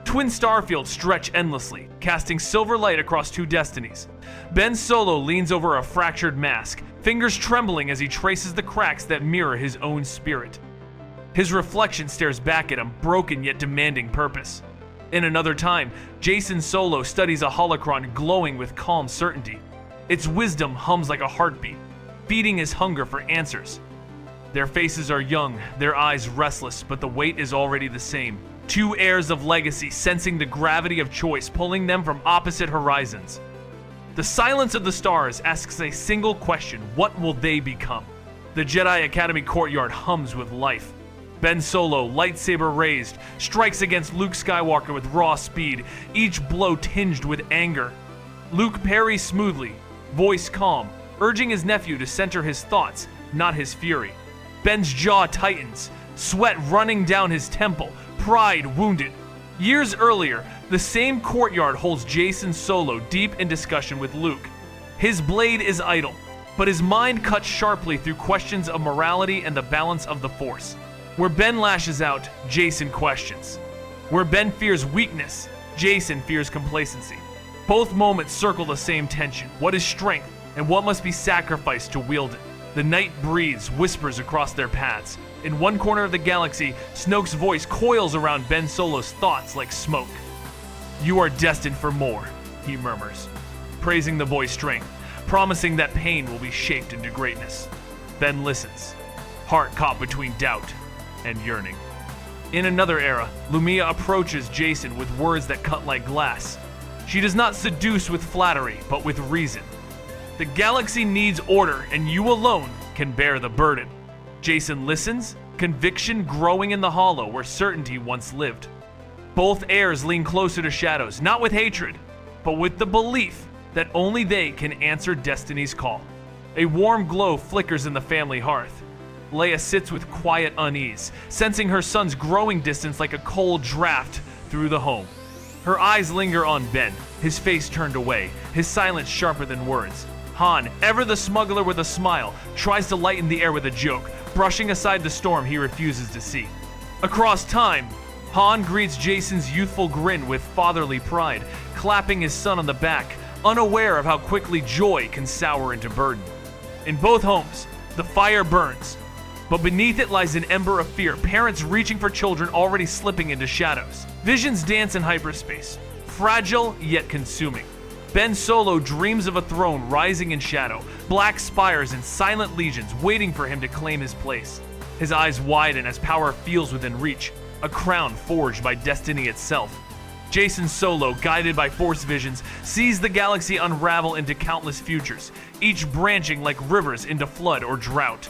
Twin starfields stretch endlessly, casting silver light across two destinies. Ben Solo leans over a fractured mask, fingers trembling as he traces the cracks that mirror his own spirit. His reflection stares back at him, broken yet demanding purpose. In another time, Jacen Solo studies a holocron glowing with calm certainty. Its wisdom hums like a heartbeat, feeding his hunger for answers. Their faces are young, their eyes restless, but the weight is already the same. Two heirs of legacy sensing the gravity of choice pulling them from opposite horizons. The silence of the stars asks a single question: what will they become? The Jedi Academy courtyard hums with life. Ben Solo, lightsaber raised, strikes against Luke Skywalker with raw speed, each blow tinged with anger. Luke parries smoothly, voice calm, urging his nephew to center his thoughts, not his fury. Ben's jaw tightens, sweat running down his temple, pride wounded. Years earlier, the same courtyard holds Jacen Solo deep in discussion with Luke. His blade is idle, but his mind cuts sharply through questions of morality and the balance of the Force. Where Ben lashes out, Jacen questions. Where Ben fears weakness, Jacen fears complacency. Both moments circle the same tension: what is strength and what must be sacrificed to wield it. The night breathes, whispers across their paths. In one corner of the galaxy, Snoke's voice coils around Ben Solo's thoughts like smoke. "You are destined for more," he murmurs, praising the boy's strength, promising that pain will be shaped into greatness. Ben listens, heart caught between doubt and yearning. In another era, Lumia approaches Jacen with words that cut like glass. She does not seduce with flattery, but with reason. The galaxy needs order, and you alone can bear the burden. Jacen listens, conviction growing in the hollow where certainty once lived. Both heirs lean closer to shadows, not with hatred, but with the belief that only they can answer destiny's call. A warm glow flickers in the family hearth. Leia sits with quiet unease, sensing her son's growing distance like a cold draft through the home. Her eyes linger on Ben, his face turned away, his silence sharper than words. Han, ever the smuggler with a smile, tries to lighten the air with a joke, brushing aside the storm he refuses to see. Across time, Han greets Jacen's youthful grin with fatherly pride, clapping his son on the back, unaware of how quickly joy can sour into burden. In both homes, the fire burns, but beneath it lies an ember of fear, parents reaching for children already slipping into shadows. Visions dance in hyperspace, fragile yet consuming. Ben Solo dreams of a throne rising in shadow, black spires and silent legions waiting for him to claim his place. His eyes widen as power feels within reach, a crown forged by destiny itself. Jacen Solo, guided by Force visions, sees the galaxy unravel into countless futures, each branching like rivers into flood or drought.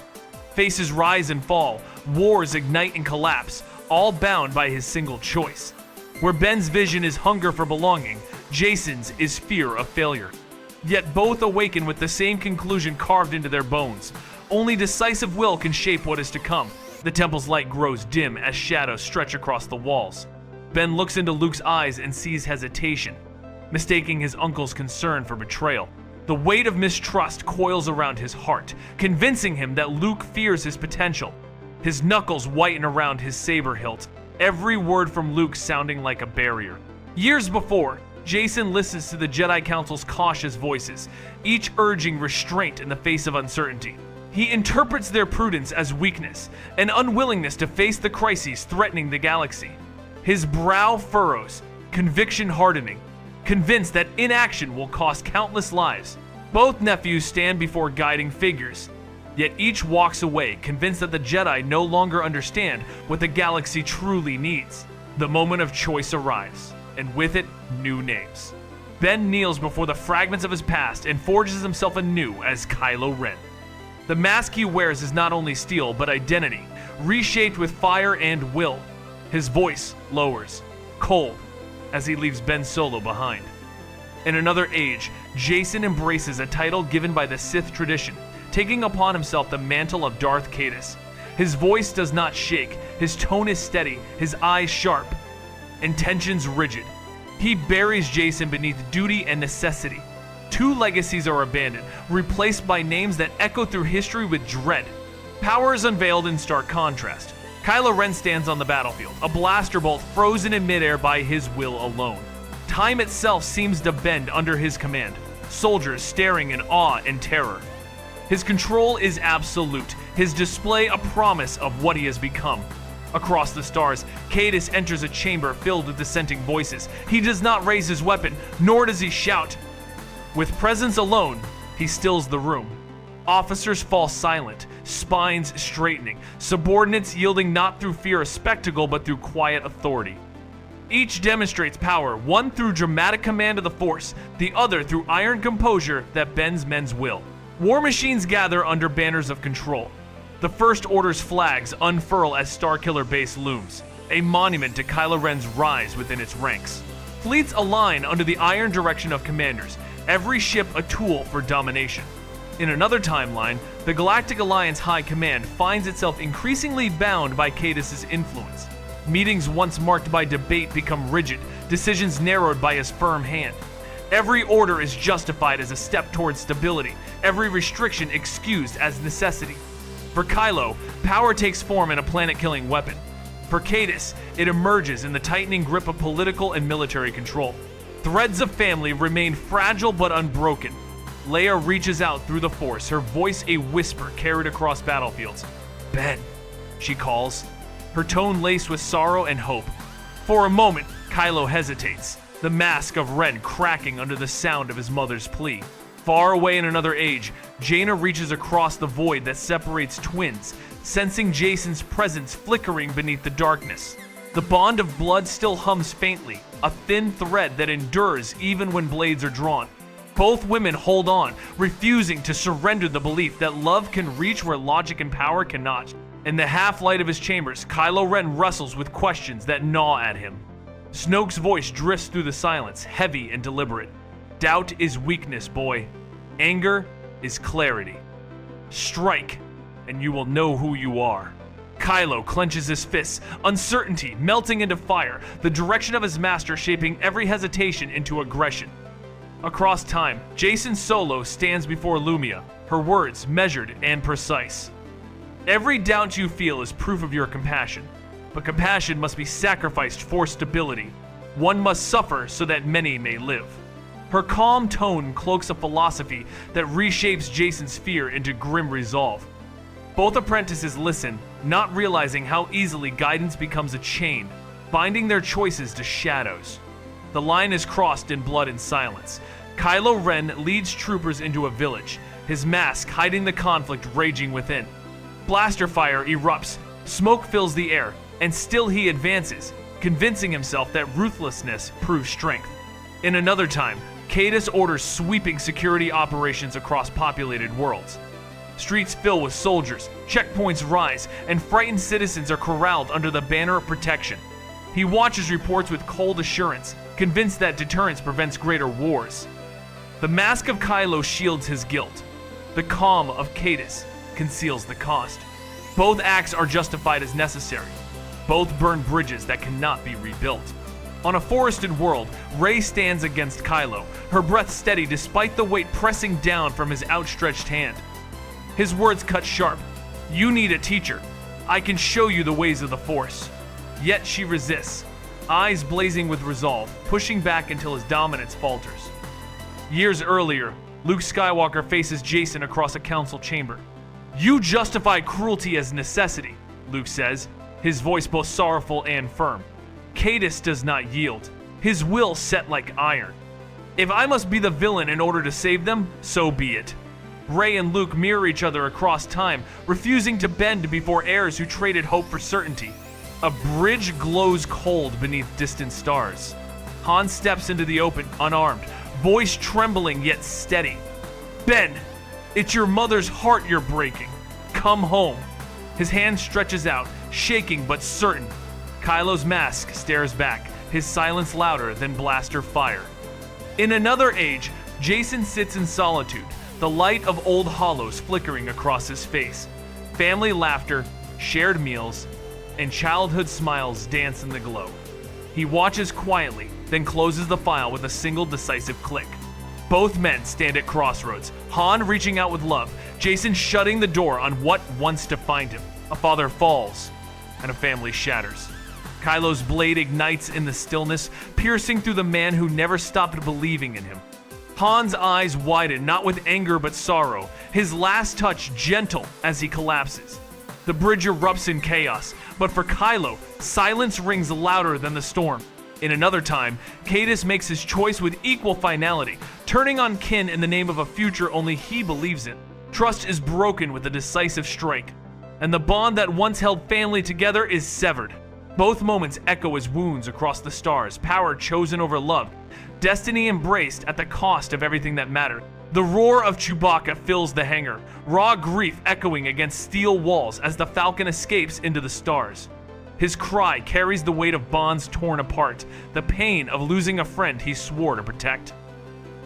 Faces rise and fall, wars ignite and collapse, all bound by his single choice. Where Ben's vision is hunger for belonging, Jacen's is fear of failure. Yet both awaken with the same conclusion carved into their bones. Only decisive will can shape what is to come. The temple's light grows dim as shadows stretch across the walls. Ben looks into Luke's eyes and sees hesitation, mistaking his uncle's concern for betrayal. The weight of mistrust coils around his heart, convincing him that Luke fears his potential. His knuckles whiten around his saber hilt, every word from Luke sounding like a barrier. Years before, Jacen listens to the Jedi Council's cautious voices, each urging restraint in the face of uncertainty. He interprets their prudence as weakness, an unwillingness to face the crises threatening the galaxy. His brow furrows, conviction hardening, convinced that inaction will cost countless lives. Both nephews stand before guiding figures, yet each walks away convinced that the Jedi no longer understand what the galaxy truly needs. The moment of choice arrives, and with it, new names. Ben kneels before the fragments of his past and forges himself anew as Kylo Ren. The mask he wears is not only steel, but identity, reshaped with fire and will. His voice lowers, cold, as he leaves Ben Solo behind. In another age, Jacen embraces a title given by the Sith tradition, taking upon himself the mantle of Darth Caedus. His voice does not shake, his tone is steady, his eyes sharp, intentions rigid. He buries Jacen beneath duty and necessity. Two legacies are abandoned, replaced by names that echo through history with dread. Power is unveiled in stark contrast. Kylo Ren stands on the battlefield, a blaster bolt frozen in midair by his will alone. Time itself seems to bend under his command, soldiers staring in awe and terror. His control is absolute, his display a promise of what he has become. Across the stars, Caedus enters a chamber filled with dissenting voices. He does not raise his weapon, nor does he shout. With presence alone, he stills the room. Officers fall silent, spines straightening, subordinates yielding not through fear of spectacle but through quiet authority. Each demonstrates power, one through dramatic command of the Force, the other through iron composure that bends men's will. War machines gather under banners of control. The First Order's flags unfurl as Starkiller Base looms, a monument to Kylo Ren's rise within its ranks. Fleets align under the iron direction of commanders, every ship a tool for domination. In another timeline, the Galactic Alliance High Command finds itself increasingly bound by Caedus' influence. Meetings once marked by debate become rigid, decisions narrowed by his firm hand. Every order is justified as a step towards stability, every restriction excused as necessity. For Kylo, power takes form in a planet-killing weapon. For Caedus, it emerges in the tightening grip of political and military control. Threads of family remain fragile but unbroken. Leia reaches out through the Force, her voice a whisper carried across battlefields. "Ben," she calls, her tone laced with sorrow and hope. For a moment, Kylo hesitates, the mask of Ren cracking under the sound of his mother's plea. Far away in another age, Jaina reaches across the void that separates twins, sensing Jacen's presence flickering beneath the darkness. The bond of blood still hums faintly, a thin thread that endures even when blades are drawn. Both women hold on, refusing to surrender the belief that love can reach where logic and power cannot. In the half-light of his chambers, Kylo Ren wrestles with questions that gnaw at him. Snoke's voice drifts through the silence, heavy and deliberate. Doubt is weakness, boy. Anger is clarity. Strike, and you will know who you are. Kylo clenches his fists, uncertainty melting into fire, the direction of his master shaping every hesitation into aggression. Across time, Jacen Solo stands before Lumia, her words measured and precise. Every doubt you feel is proof of your compassion, but compassion must be sacrificed for stability. One must suffer so that many may live. Her calm tone cloaks a philosophy that reshapes Jacen's fear into grim resolve. Both apprentices listen, not realizing how easily guidance becomes a chain, binding their choices to shadows. The line is crossed in blood and silence. Kylo Ren leads troopers into a village, his mask hiding the conflict raging within. Blaster fire erupts, smoke fills the air, and still he advances, convincing himself that ruthlessness proves strength. In another time, Caedus orders sweeping security operations across populated worlds. Streets fill with soldiers, checkpoints rise, and frightened citizens are corralled under the banner of protection. He watches reports with cold assurance, convinced that deterrence prevents greater wars. The mask of Kylo shields his guilt. The calm of Caedus conceals the cost. Both acts are justified as necessary. Both burn bridges that cannot be rebuilt. On a forested world, Rey stands against Kylo, her breath steady despite the weight pressing down from his outstretched hand. His words cut sharp. "You need a teacher. I can show you the ways of the Force." Yet she resists, eyes blazing with resolve, pushing back until his dominance falters. Years earlier, Luke Skywalker faces Jacen across a council chamber. "You justify cruelty as necessity," Luke says, his voice both sorrowful and firm. Caedus does not yield, his will set like iron. "If I must be the villain in order to save them, so be it." Rey and Luke mirror each other across time, refusing to bend before heirs who traded hope for certainty. A bridge glows cold beneath distant stars. Han steps into the open, unarmed, voice trembling yet steady. "Ben, it's your mother's heart you're breaking. Come home." His hand stretches out, shaking but certain. Kylo's mask stares back, his silence louder than blaster fire. In another age, Jacen sits in solitude, the light of old hollows flickering across his face. Family laughter, shared meals, and childhood smiles dance in the glow. He watches quietly, then closes the file with a single decisive click. Both men stand at crossroads, Han reaching out with love, Jacen shutting the door on what once defined him. A father falls. and a family shatters. Kylo's blade ignites in the stillness, piercing through the man who never stopped believing in him. Han's eyes widen, not with anger but sorrow, his last touch gentle as he collapses. The bridge erupts in chaos, but for Kylo, silence rings louder than the storm. In another time, Caedus makes his choice with equal finality, turning on kin in the name of a future only he believes in. Trust is broken with a decisive strike, and the bond that once held family together is severed. Both moments echo as wounds across the stars, power chosen over love, destiny embraced at the cost of everything that mattered. The roar of Chewbacca fills the hangar, raw grief echoing against steel walls as the Falcon escapes into the stars. His cry carries the weight of bonds torn apart, the pain of losing a friend he swore to protect.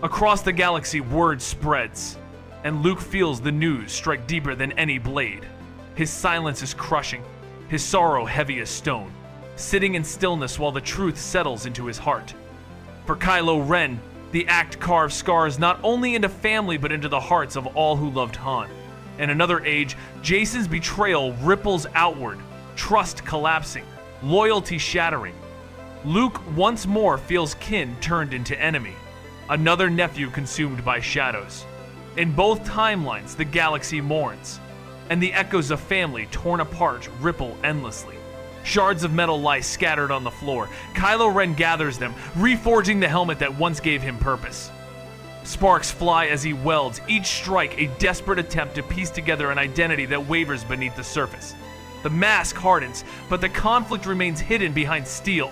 Across the galaxy, word spreads, and Luke feels the news strike deeper than any blade. His silence is crushing, his sorrow heavy as stone, sitting in stillness while the truth settles into his heart. For Kylo Ren, the act carves scars not only into family but into the hearts of all who loved Han. In another age, Jacen's betrayal ripples outward, trust collapsing, loyalty shattering. Luke once more feels kin turned into enemy, another nephew consumed by shadows. In both timelines, the galaxy mourns, and the echoes of family torn apart ripple endlessly. Shards of metal lie scattered on the floor. Kylo Ren gathers them, reforging the helmet that once gave him purpose. Sparks fly as he welds, each strike a desperate attempt to piece together an identity that wavers beneath the surface. The mask hardens, but the conflict remains hidden behind steel.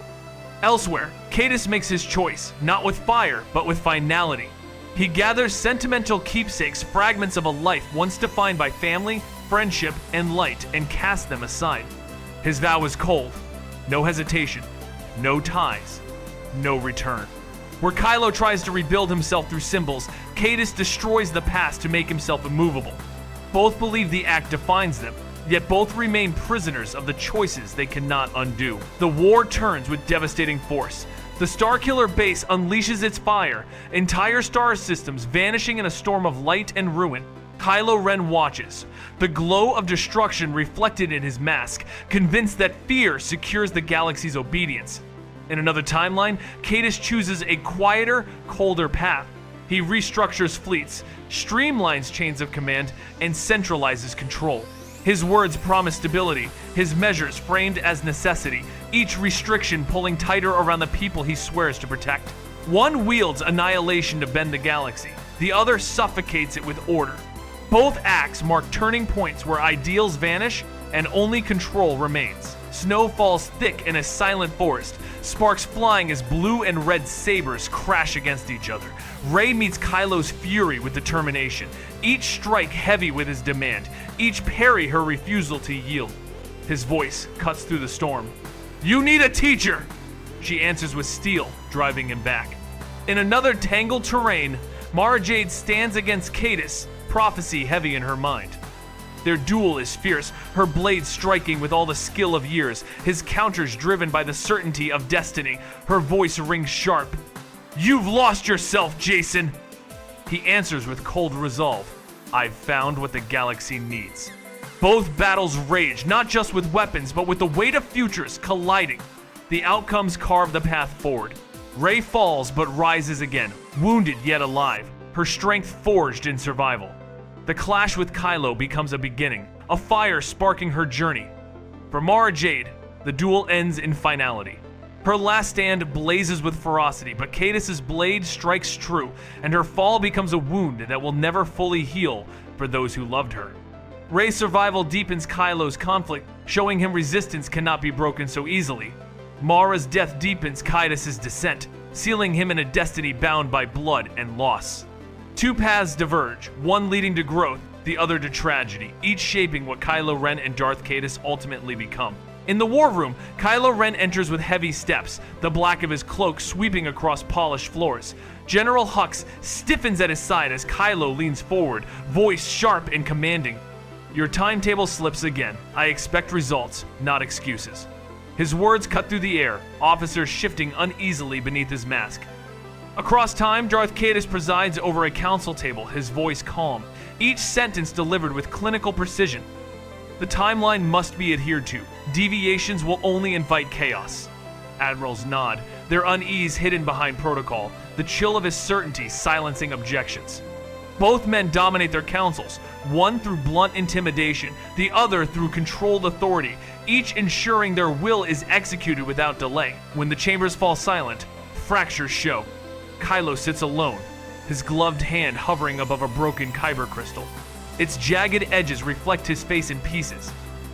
Elsewhere, Caedus makes his choice, not with fire, but with finality. He gathers sentimental keepsakes, fragments of a life once defined by family, friendship, and light, and casts them aside. His vow is cold. No hesitation, no ties, no return. Where Kylo tries to rebuild himself through symbols, Caedus destroys the past to make himself immovable. Both believe the act defines them, yet both remain prisoners of the choices they cannot undo. The war turns with devastating force. The Starkiller base unleashes its fire, entire star systems vanishing in a storm of light and ruin. Kylo Ren watches, the glow of destruction reflected in his mask, convinced that fear secures the galaxy's obedience. In another timeline, Caedus chooses a quieter, colder path. He restructures fleets, streamlines chains of command, and centralizes control. His words promise stability, his measures framed as necessity, each restriction pulling tighter around the people he swears to protect. One wields annihilation to bend the galaxy, the other suffocates it with order. Both acts mark turning points where ideals vanish and only control remains. Snow falls thick in a silent forest, sparks flying as blue and red sabers crash against each other. Rey meets Kylo's fury with determination, each strike heavy with his demand, each parry her refusal to yield. His voice cuts through the storm. "You need a teacher!" She answers with steel, driving him back. In another tangled terrain, Mara Jade stands against Caedus, prophecy heavy in her mind. Their duel is fierce, her blade striking with all the skill of years, his counters driven by the certainty of destiny. Her voice rings sharp. "You've lost yourself, Jacen!" He answers with cold resolve. "I've found what the galaxy needs." Both battles rage, not just with weapons, but with the weight of futures colliding. The outcomes carve the path forward. Rey falls but rises again, wounded yet alive, her strength forged in survival. The clash with Kylo becomes a beginning, a fire sparking her journey. For Mara Jade, the duel ends in finality. Her last stand blazes with ferocity, but Caedus' blade strikes true, and her fall becomes a wound that will never fully heal for those who loved her. Rey's survival deepens Kylo's conflict, showing him resistance cannot be broken so easily. Mara's death deepens Caedus' descent, sealing him in a destiny bound by blood and loss. Two paths diverge, one leading to growth, the other to tragedy, each shaping what Kylo Ren and Darth Caedus ultimately become. In the war room, Kylo Ren enters with heavy steps, the black of his cloak sweeping across polished floors. General Hux stiffens at his side as Kylo leans forward, voice sharp and commanding. "Your timetable slips again. I expect results, not excuses." His words cut through the air, officers shifting uneasily beneath his mask. Across time, Darth Caedus presides over a council table, his voice calm, each sentence delivered with clinical precision. The timeline must be adhered to. Deviations will only invite chaos. Admirals nod, their unease hidden behind protocol, the chill of his certainty silencing objections. Both men dominate their councils, one through blunt intimidation, the other through controlled authority, each ensuring their will is executed without delay. When the chambers fall silent, fractures show. Kylo sits alone, his gloved hand hovering above a broken kyber crystal. Its jagged edges reflect his face in pieces,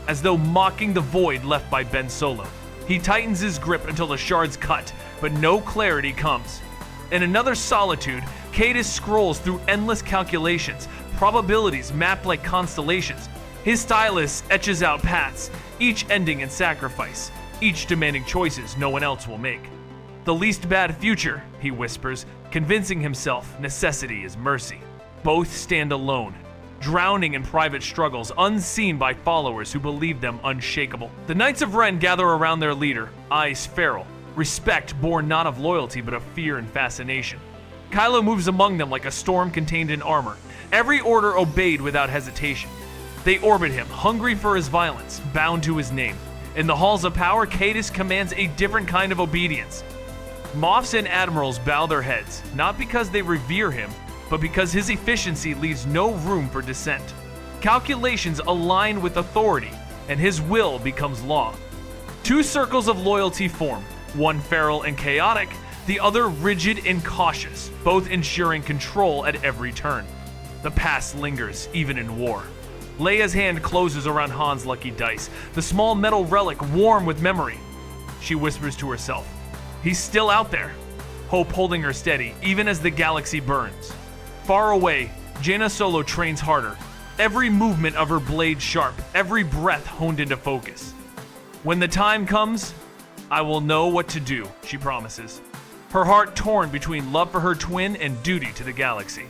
as though mocking the void left by Ben Solo. He tightens his grip until the shards cut, but no clarity comes. In another solitude, Caedus scrolls through endless calculations, probabilities mapped like constellations. His stylus etches out paths, each ending in sacrifice, each demanding choices no one else will make. The least bad future, he whispers, convincing himself necessity is mercy. Both stand alone, drowning in private struggles, unseen by followers who believe them unshakable. The Knights of Ren gather around their leader, eyes feral, respect born not of loyalty but of fear and fascination. Kylo moves among them like a storm contained in armor, every order obeyed without hesitation. They orbit him, hungry for his violence, bound to his name. In the halls of power, Caedus commands a different kind of obedience. Moffs and admirals bow their heads, not because they revere him, but because his efficiency leaves no room for dissent. Calculations align with authority, and his will becomes law. Two circles of loyalty form, one feral and chaotic, the other rigid and cautious, both ensuring control at every turn. The past lingers, even in war. Leia's hand closes around Han's lucky dice, the small metal relic warm with memory. She whispers to herself, "He's still out there." Hope holding her steady, even as the galaxy burns. Far away, Jaina Solo trains harder, every movement of her blade sharp, every breath honed into focus. When the time comes, I will know what to do, she promises. Her heart torn between love for her twin and duty to the galaxy.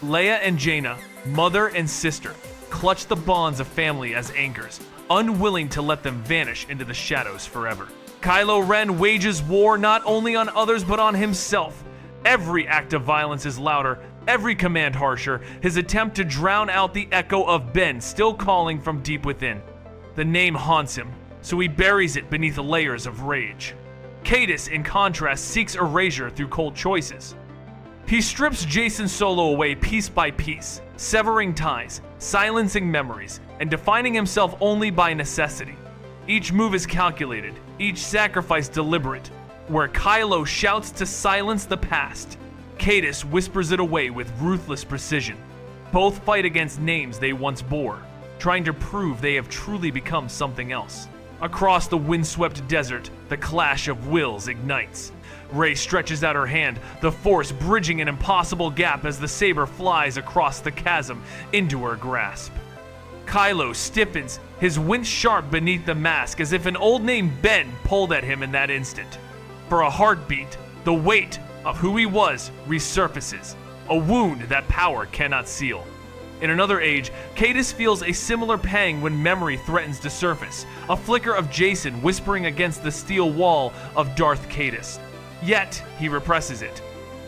Leia and Jaina, mother and sister, clutch the bonds of family as anchors, unwilling to let them vanish into the shadows forever. Kylo Ren wages war not only on others but on himself. Every act of violence is louder, every command harsher, his attempt to drown out the echo of Ben still calling from deep within. The name haunts him, so he buries it beneath layers of rage. Caedus, in contrast, seeks erasure through cold choices. He strips Jacen Solo away piece by piece, severing ties, silencing memories, and defining himself only by necessity. Each move is calculated, each sacrifice deliberate. Where Kylo shouts to silence the past, Caedus whispers it away with ruthless precision. Both fight against names they once bore, trying to prove they have truly become something else. Across the windswept desert, the clash of wills ignites. Rey stretches out her hand, the Force bridging an impossible gap as the saber flies across the chasm into her grasp. Kylo stiffens, his wince sharp beneath the mask, as if an old name Ben pulled at him in that instant. For a heartbeat, the weight of who he was resurfaces, a wound that power cannot seal. In another age, Caedus feels a similar pang when memory threatens to surface, a flicker of Jacen whispering against the steel wall of Darth Caedus. Yet, he represses it.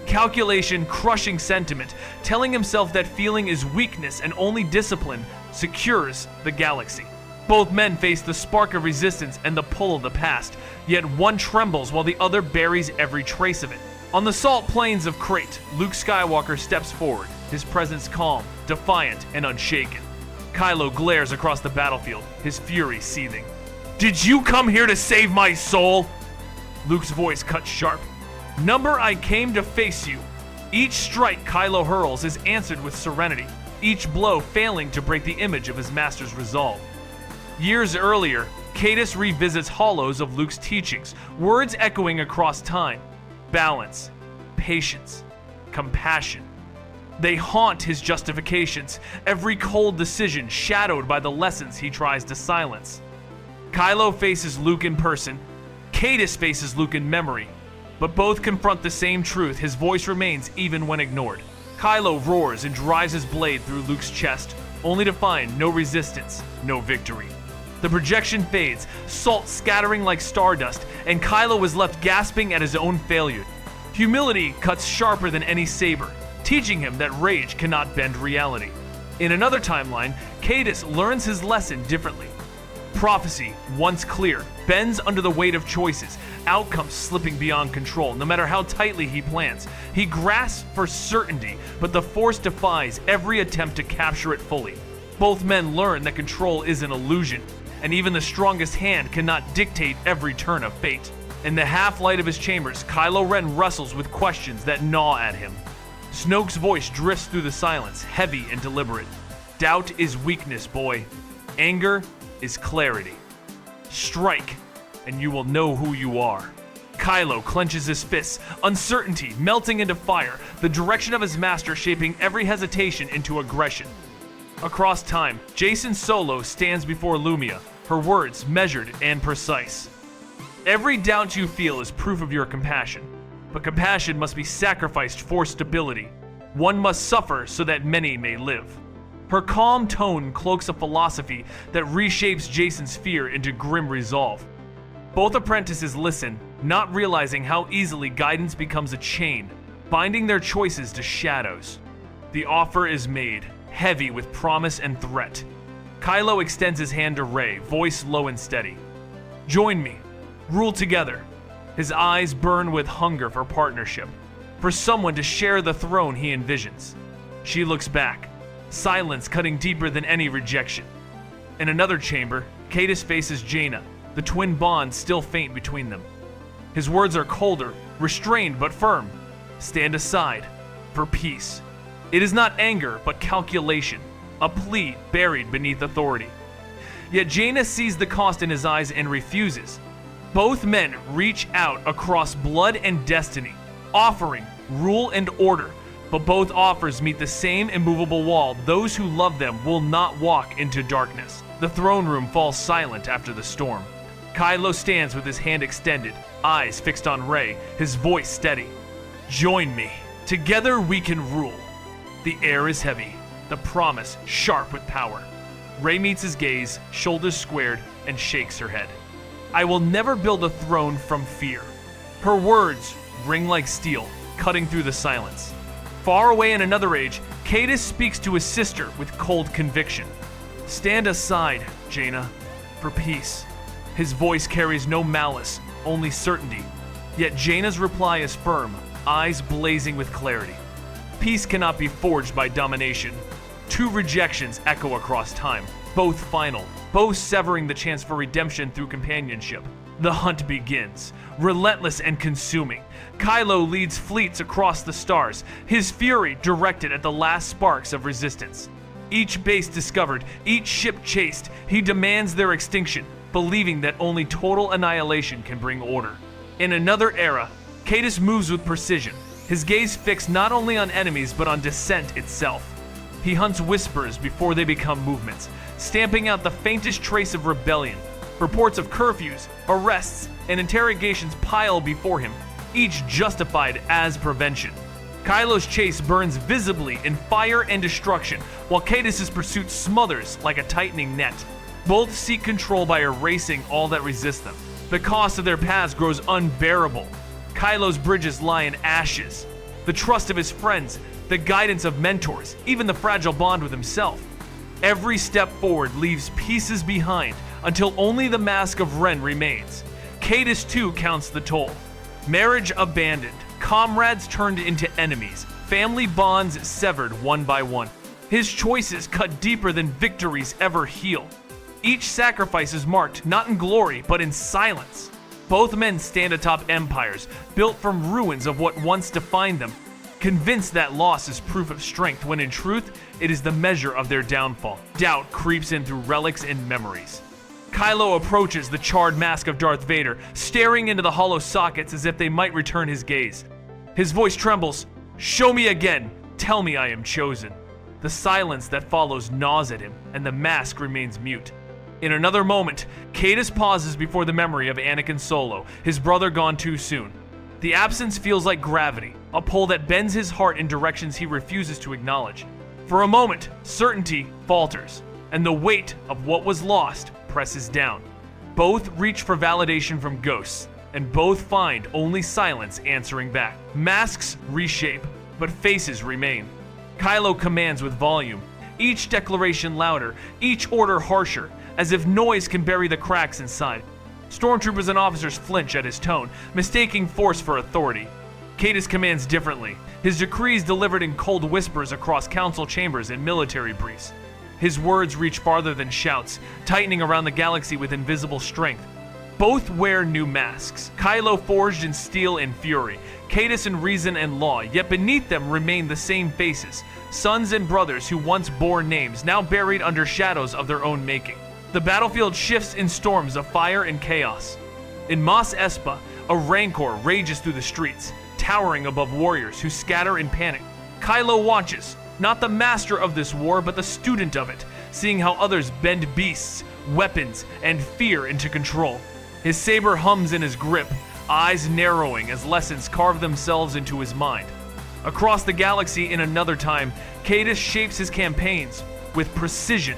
Calculation crushing sentiment, telling himself that feeling is weakness and only discipline secures the galaxy. Both men face the spark of resistance and the pull of the past, yet one trembles while the other buries every trace of it. On the salt plains of Crate, Luke Skywalker steps forward, his presence calm, defiant, and unshaken. Kylo glares across the battlefield, his fury seething. "Did you come here to save my soul?" Luke's voice cuts sharp. "Number, I came to face you." Each strike Kylo hurls is answered with serenity, each blow failing to break the image of his master's resolve. Years earlier, Caedus revisits hollows of Luke's teachings, words echoing across time. Balance, patience, compassion. They haunt his justifications, every cold decision shadowed by the lessons he tries to silence. Kylo faces Luke in person, Caedus faces Luke in memory, but both confront the same truth. His voice remains even when ignored. Kylo roars and drives his blade through Luke's chest, only to find no resistance, no victory. The projection fades, salt scattering like stardust, and Kylo is left gasping at his own failure. Humility cuts sharper than any saber, teaching him that rage cannot bend reality. In another timeline, Caedus learns his lesson differently. Prophecy, once clear, bends under the weight of choices, outcomes slipping beyond control, no matter how tightly he plans. He grasps for certainty, but the Force defies every attempt to capture it fully. Both men learn that control is an illusion, and even the strongest hand cannot dictate every turn of fate. In the half-light of his chambers, Kylo Ren wrestles with questions that gnaw at him. Snoke's voice drifts through the silence, heavy and deliberate. Doubt is weakness, boy. Anger is clarity. Strike, and you will know who you are. Kylo clenches his fists, uncertainty melting into fire, the direction of his master shaping every hesitation into aggression. Across time, Jacen Solo stands before Lumia, her words measured and precise. Every doubt you feel is proof of your compassion, but compassion must be sacrificed for stability. One must suffer so that many may live. Her calm tone cloaks a philosophy that reshapes Jacen's fear into grim resolve. Both apprentices listen, not realizing how easily guidance becomes a chain, binding their choices to shadows. The offer is made, heavy with promise and threat. Kylo extends his hand to Rey, voice low and steady. Join me. Rule together. His eyes burn with hunger for partnership, for someone to share the throne he envisions. She looks back, silence cutting deeper than any rejection. In another chamber, Caedus faces Jaina, the twin bond still faint between them. His words are colder, restrained but firm. Stand aside, for peace. It is not anger, but calculation, a plea buried beneath authority. Yet Jaina sees the cost in his eyes and refuses. Both men reach out across blood and destiny, offering rule and order, but both offers meet the same immovable wall. Those who love them will not walk into darkness. The throne room falls silent after the storm. Kylo stands with his hand extended, eyes fixed on Rey, his voice steady. Join me. Together we can rule. The air is heavy, the promise sharp with power. Rey meets his gaze, shoulders squared, and shakes her head. I will never build a throne from fear. Her words ring like steel, cutting through the silence. Far away in another age, Caedus speaks to his sister with cold conviction. Stand aside, Jaina, for peace. His voice carries no malice, only certainty. Yet Jaina's reply is firm, eyes blazing with clarity. Peace cannot be forged by domination. Two rejections echo across time, both final, both severing the chance for redemption through companionship. The hunt begins, relentless and consuming. Kylo leads fleets across the stars, his fury directed at the last sparks of resistance. Each base discovered, each ship chased, he demands their extinction, believing that only total annihilation can bring order. In another era, Caedus moves with precision, his gaze fixed not only on enemies but on dissent itself. He hunts whispers before they become movements, stamping out the faintest trace of rebellion. Reports of curfews, arrests, and interrogations pile before him, each justified as prevention. Kylo's chase burns visibly in fire and destruction, while Caedus' pursuit smothers like a tightening net. Both seek control by erasing all that resists them. The cost of their paths grows unbearable. Kylo's bridges lie in ashes. The trust of his friends, the guidance of mentors, even the fragile bond with himself. Every step forward leaves pieces behind until only the mask of Ren remains. Caedus too counts the toll. Marriage abandoned, comrades turned into enemies, family bonds severed one by one. His choices cut deeper than victories ever heal. Each sacrifice is marked not in glory but in silence. Both men stand atop empires, built from ruins of what once defined them, convinced that loss is proof of strength when in truth, it is the measure of their downfall. Doubt creeps in through relics and memories. Kylo approaches the charred mask of Darth Vader, staring into the hollow sockets as if they might return his gaze. His voice trembles. Show me again. Tell me I am chosen. The silence that follows gnaws at him, and the mask remains mute. In another moment, Caedus pauses before the memory of Anakin Solo, his brother gone too soon. The absence feels like gravity, a pull that bends his heart in directions he refuses to acknowledge. For a moment, certainty falters, and the weight of what was lost presses down. Both reach for validation from ghosts, and both find only silence answering back. Masks reshape, but faces remain. Kylo commands with volume, each declaration louder, each order harsher, as if noise can bury the cracks inside. Stormtroopers and officers flinch at his tone, mistaking force for authority. Caedus commands differently, his decrees delivered in cold whispers across council chambers and military briefs. His words reach farther than shouts, tightening around the galaxy with invisible strength. Both wear new masks, Kylo forged in steel and fury, Caedus in reason and law, yet beneath them remain the same faces, sons and brothers who once bore names, now buried under shadows of their own making. The battlefield shifts in storms of fire and chaos. In Mos Espa, a rancor rages through the streets, towering above warriors who scatter in panic. Kylo watches, not the master of this war, but the student of it, seeing how others bend beasts, weapons, and fear into control. His saber hums in his grip, eyes narrowing as lessons carve themselves into his mind. Across the galaxy in another time, Caedus shapes his campaigns with precision.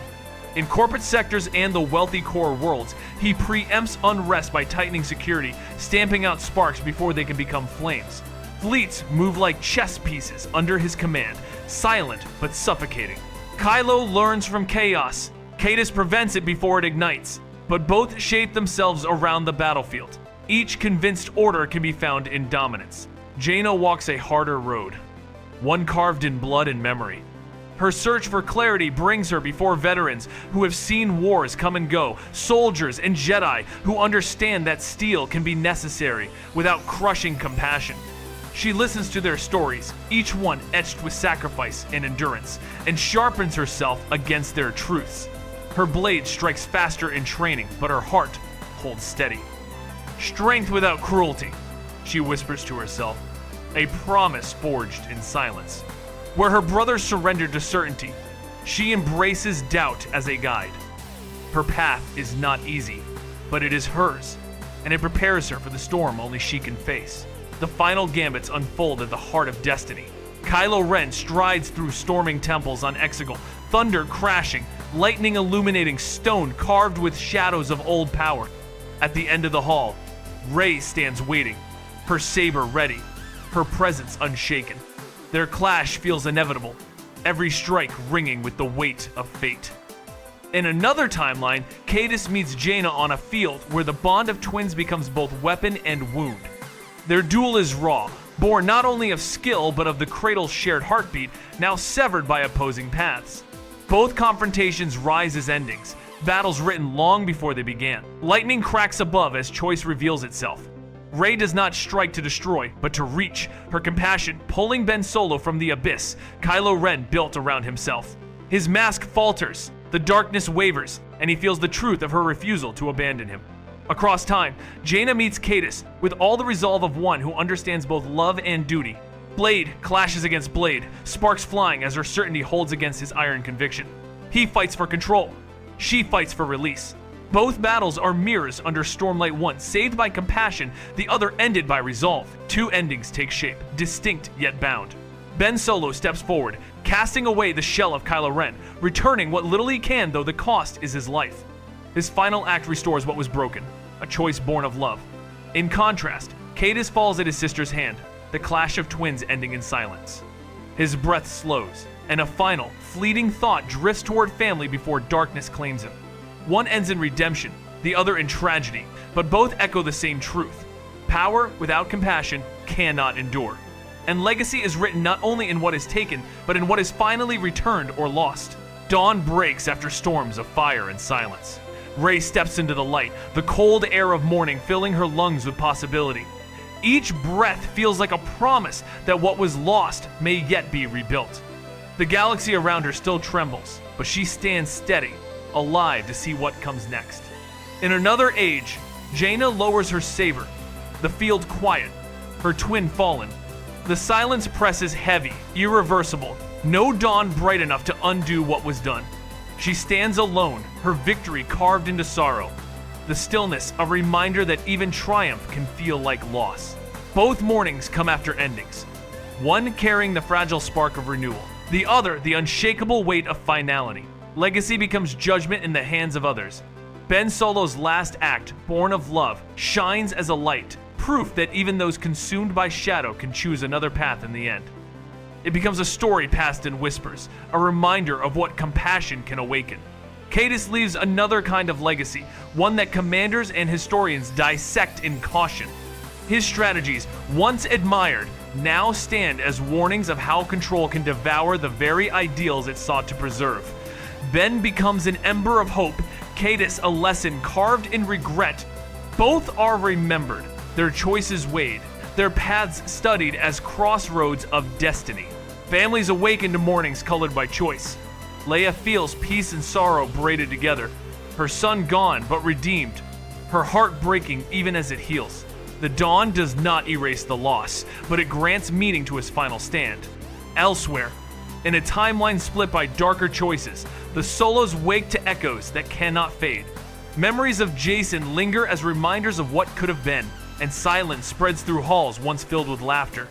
In corporate sectors and the wealthy core worlds, he preempts unrest by tightening security, stamping out sparks before they can become flames. Fleets move like chess pieces under his command, silent but suffocating. Kylo learns from chaos. Caedus prevents it before it ignites, but both shape themselves around the battlefield. Each convinced order can be found in dominance. Jaina walks a harder road, one carved in blood and memory. Her search for clarity brings her before veterans who have seen wars come and go, soldiers and Jedi who understand that steel can be necessary without crushing compassion. She listens to their stories, each one etched with sacrifice and endurance, and sharpens herself against their truths. Her blade strikes faster in training, but her heart holds steady. Strength without cruelty, she whispers to herself, a promise forged in silence. Where her brothers surrendered to certainty, she embraces doubt as a guide. Her path is not easy, but it is hers, and it prepares her for the storm only she can face. The final gambits unfold at the heart of destiny. Kylo Ren strides through storming temples on Exegol, thunder crashing, lightning illuminating stone carved with shadows of old power. At the end of the hall, Rey stands waiting, her saber ready, her presence unshaken. Their clash feels inevitable, every strike ringing with the weight of fate. In another timeline, Caedus meets Jaina on a field where the bond of twins becomes both weapon and wound. Their duel is raw, born not only of skill but of the cradle's shared heartbeat, now severed by opposing paths. Both confrontations rise as endings, battles written long before they began. Lightning cracks above as choice reveals itself. Rey does not strike to destroy, but to reach, her compassion pulling Ben Solo from the abyss Kylo Ren built around himself. His mask falters, the darkness wavers, and he feels the truth of her refusal to abandon him. Across time, Jaina meets Caedus with all the resolve of one who understands both love and duty. Blade clashes against blade, sparks flying as her certainty holds against his iron conviction. He fights for control. She fights for release. Both battles are mirrors under Stormlight 1, saved by compassion, the other ended by resolve. Two endings take shape, distinct yet bound. Ben Solo steps forward, casting away the shell of Kylo Ren, returning what little he can, though the cost is his life. His final act restores what was broken, a choice born of love. In contrast, Caedus falls at his sister's hand, the clash of twins ending in silence. His breath slows, and a final, fleeting thought drifts toward family before darkness claims him. One ends in redemption, the other in tragedy, but both echo the same truth. Power without compassion cannot endure. And legacy is written not only in what is taken, but in what is finally returned or lost. Dawn breaks after storms of fire and silence. Rey steps into the light, the cold air of morning filling her lungs with possibility. Each breath feels like a promise that what was lost may yet be rebuilt. The galaxy around her still trembles, but she stands steady, alive to see what comes next. In another age, Jaina lowers her saber, the field quiet, her twin fallen. The silence presses heavy, irreversible, no dawn bright enough to undo what was done. She stands alone, her victory carved into sorrow. The stillness, a reminder that even triumph can feel like loss. Both mornings come after endings, one carrying the fragile spark of renewal, the other the unshakable weight of finality. Legacy becomes judgment in the hands of others. Ben Solo's last act, born of love, shines as a light, proof that even those consumed by shadow can choose another path in the end. It becomes a story passed in whispers, a reminder of what compassion can awaken. Caedus leaves another kind of legacy, one that commanders and historians dissect in caution. His strategies, once admired, now stand as warnings of how control can devour the very ideals it sought to preserve. Ben becomes an ember of hope, Caedus a lesson carved in regret. Both are remembered, their choices weighed, their paths studied as crossroads of destiny. Families awaken to mornings colored by choice. Leia feels peace and sorrow braided together, her son gone but redeemed, her heart breaking even as it heals. The dawn does not erase the loss, but it grants meaning to his final stand. Elsewhere, in a timeline split by darker choices, the Solos wake to echoes that cannot fade. Memories of Jacen linger as reminders of what could have been, and silence spreads through halls once filled with laughter.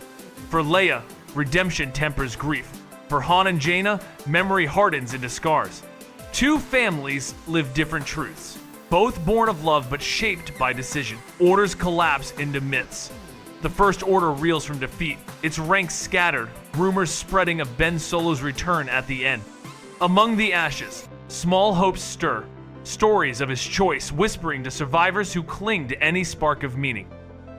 For Leia, redemption tempers grief. For Han and Jaina, memory hardens into scars. Two families live different truths, both born of love but shaped by decision. Orders collapse into myths. The First Order reels from defeat, its ranks scattered, rumors spreading of Ben Solo's return at the end. Among the ashes, small hopes stir, stories of his choice whispering to survivors who cling to any spark of meaning.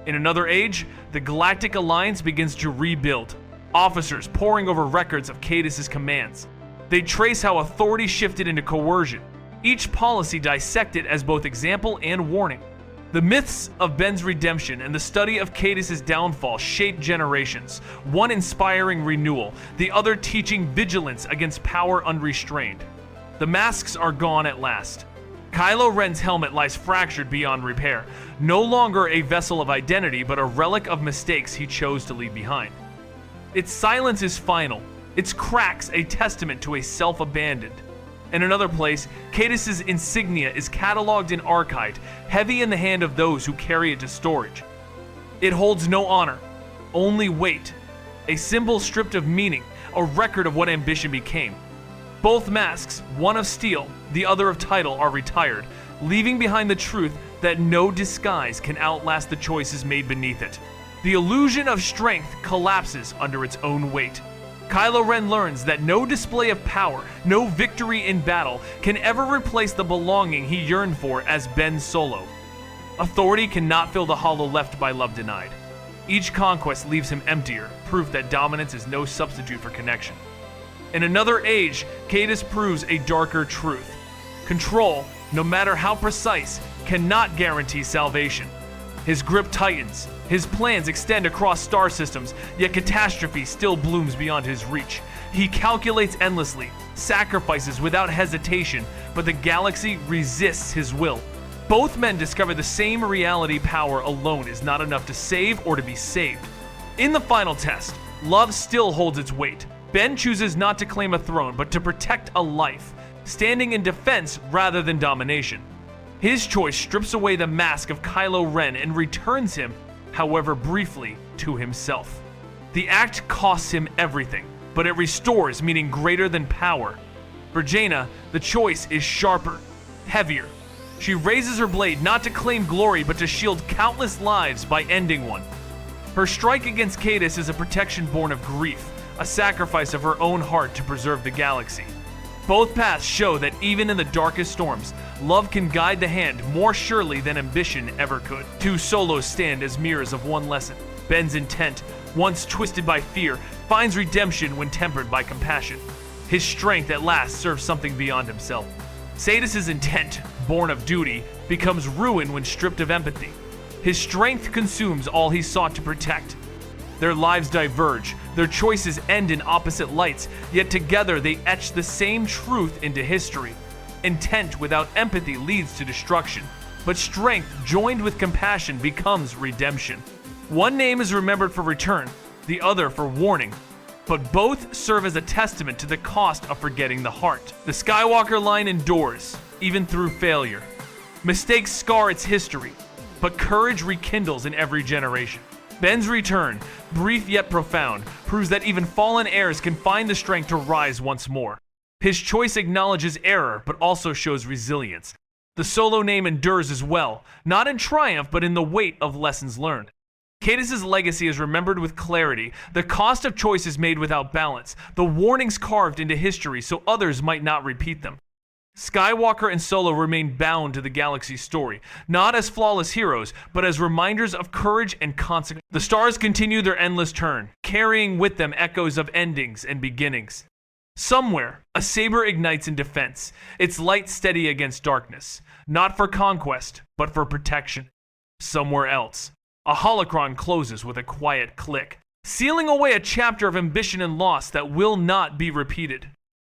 In another age, the Galactic Alliance begins to rebuild, officers poring over records of Caedus' commands. They trace how authority shifted into coercion, each policy dissected as both example and warning. The myths of Ben's redemption and the study of Caedus' downfall shape generations, one inspiring renewal, the other teaching vigilance against power unrestrained. The masks are gone at last. Kylo Ren's helmet lies fractured beyond repair, no longer a vessel of identity but a relic of mistakes he chose to leave behind. Its silence is final, its cracks a testament to a self-abandoned. In another place, Caedus' insignia is cataloged and archived, heavy in the hand of those who carry it to storage. It holds no honor, only weight, a symbol stripped of meaning, a record of what ambition became. Both masks, one of steel, the other of title, are retired, leaving behind the truth that no disguise can outlast the choices made beneath it. The illusion of strength collapses under its own weight. Kylo Ren learns that no display of power, no victory in battle, can ever replace the belonging he yearned for as Ben Solo. Authority cannot fill the hollow left by love denied. Each conquest leaves him emptier, proof that dominance is no substitute for connection. In another age, Caedus proves a darker truth. Control, no matter how precise, cannot guarantee salvation. His grip tightens, his plans extend across star systems, yet catastrophe still blooms beyond his reach. He calculates endlessly, sacrifices without hesitation, but the galaxy resists his will. Both men discover the same reality: power alone is not enough to save or to be saved. In the final test, love still holds its weight. Ben chooses not to claim a throne, but to protect a life, standing in defense rather than domination. His choice strips away the mask of Kylo Ren and returns him, however briefly, to himself. The act costs him everything, but it restores meaning greater than power. For Jaina, the choice is sharper, heavier. She raises her blade not to claim glory, but to shield countless lives by ending one. Her strike against Caedus is a protection born of grief, a sacrifice of her own heart to preserve the galaxy. Both paths show that even in the darkest storms, love can guide the hand more surely than ambition ever could. Two Solos stand as mirrors of one lesson. Ben's intent, once twisted by fear, finds redemption when tempered by compassion. His strength at last serves something beyond himself. Caedus' intent, born of duty, becomes ruin when stripped of empathy. His strength consumes all he sought to protect. Their lives diverge, their choices end in opposite lights, yet together they etch the same truth into history. Intent without empathy leads to destruction, but strength joined with compassion becomes redemption. One name is remembered for return, the other for warning, but both serve as a testament to the cost of forgetting the heart. The Skywalker line endures, even through failure. Mistakes scar its history, but courage rekindles in every generation. Ben's return, brief yet profound, proves that even fallen heirs can find the strength to rise once more. His choice acknowledges error, but also shows resilience. The Solo name endures as well, not in triumph, but in the weight of lessons learned. Caedus' legacy is remembered with clarity, the cost of choices made without balance, the warnings carved into history so others might not repeat them. Skywalker and Solo remain bound to the galaxy's story, not as flawless heroes, but as reminders of courage and consequence. The stars continue their endless turn, carrying with them echoes of endings and beginnings. Somewhere, a saber ignites in defense, its light steady against darkness, not for conquest, but for protection. Somewhere else, a holocron closes with a quiet click, sealing away a chapter of ambition and loss that will not be repeated.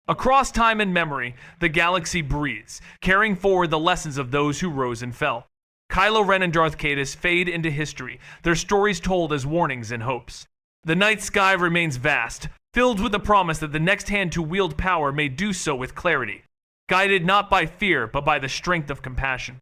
Across time and memory, the galaxy breathes, carrying forward the lessons of those who rose and fell. Kylo Ren and Darth Caedus fade into history, their stories told as warnings and hopes. The night sky remains vast, filled with the promise that the next hand to wield power may do so with clarity, guided not by fear but by the strength of compassion.